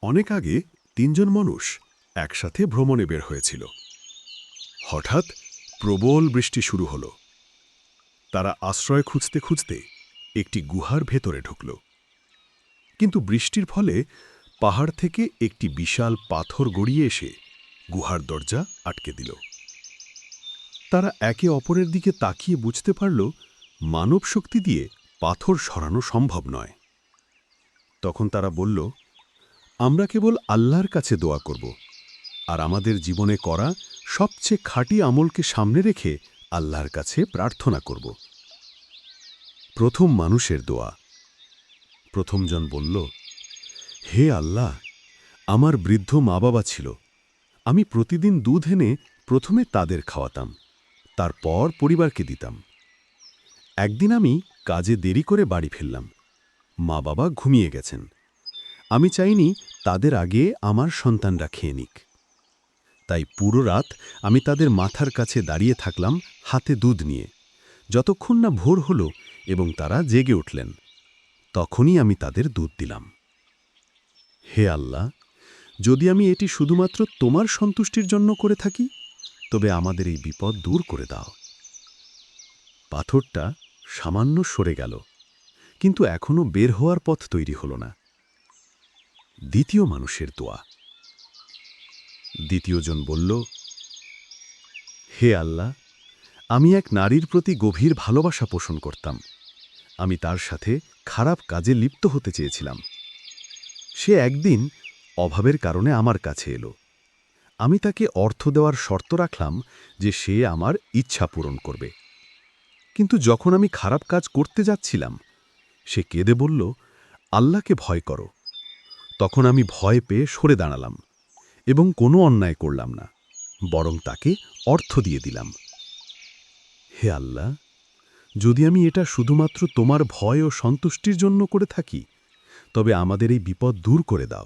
অনেক আগে তিনজন মানুষ একসাথে ভ্রমণে বের হয়েছিল। হঠাৎ প্রবল বৃষ্টি শুরু হলো। তারা আশ্রয় খুঁজতে খুঁজতে একটি গুহার ভেতরে ঢুকল। কিন্তু বৃষ্টির ফলে পাহাড় থেকে একটি বিশাল পাথর গড়িয়ে এসে গুহার দরজা আটকে দিল। তারা একে অপরের দিকে তাকিয়ে বুঝতে পারল মানব শক্তি দিয়ে পাথর সরানো সম্ভব নয়। তখন তারা বলল, আমরা কেবল আল্লাহর কাছে দোয়া করব আর আমাদের জীবনে করা সবচেয়ে খাঁটি আমলকে সামনে রেখে আল্লাহর কাছে প্রার্থনা করব। প্রথম মানুষের দোয়া। প্রথমজন বলল, হে আল্লাহ, আমার বৃদ্ধ মা বাবা ছিল। আমি প্রতিদিন দুধ এনে প্রথমে তাদের খাওয়াতাম, তারপর পরিবারকে দিতাম। একদিন আমি কাজে দেরি করে বাড়ি ফিরলাম। মা বাবা ঘুমিয়ে গেছেন। আমি চাইনি তাদের আগে আমার সন্তানরা খেয়ে নিক। তাই পুরো রাত আমি তাদের মাথার কাছে দাঁড়িয়ে থাকলাম হাতে দুধ নিয়ে, যতক্ষণ না ভোর হলো এবং তারা জেগে উঠলেন। তখনই আমি তাদের দুধ দিলাম। হে আল্লাহ, যদি আমি এটি শুধুমাত্র তোমার সন্তুষ্টির জন্য করে থাকি, তবে আমাদের এই বিপদ দূর করে দাও। পাথরটা সামান্য সরে গেল, কিন্তু এখনো বের হওয়ার পথ তৈরি হল না। দ্বিতীয় মানুষের দোয়া। দ্বিতীয়জন বলল, হে আল্লাহ, আমি এক নারীর প্রতি গভীর ভালোবাসা পোষণ করতাম। আমি তার সাথে খারাপ কাজে লিপ্ত হতে চেয়েছিলাম। সে একদিন অভাবের কারণে আমার কাছে এলো। আমি তাকে অর্থ দেওয়ার শর্ত রাখলাম যে সে আমার ইচ্ছা পূরণ করবে। কিন্তু যখন আমি খারাপ কাজ করতে যাচ্ছিলাম, সে কেঁদে বলল, আল্লাহকে ভয় করো। তখন আমি ভয় পেয়ে সরে দাঁড়ালাম এবং কোনো অন্যায় করলাম না, বরং তাকে অর্থ দিয়ে দিলাম। হে আল্লাহ, যদি আমি এটা শুধুমাত্র তোমার ভয় ও সন্তুষ্টির জন্য করে থাকি, তবে আমাদের এই বিপদ দূর করে দাও।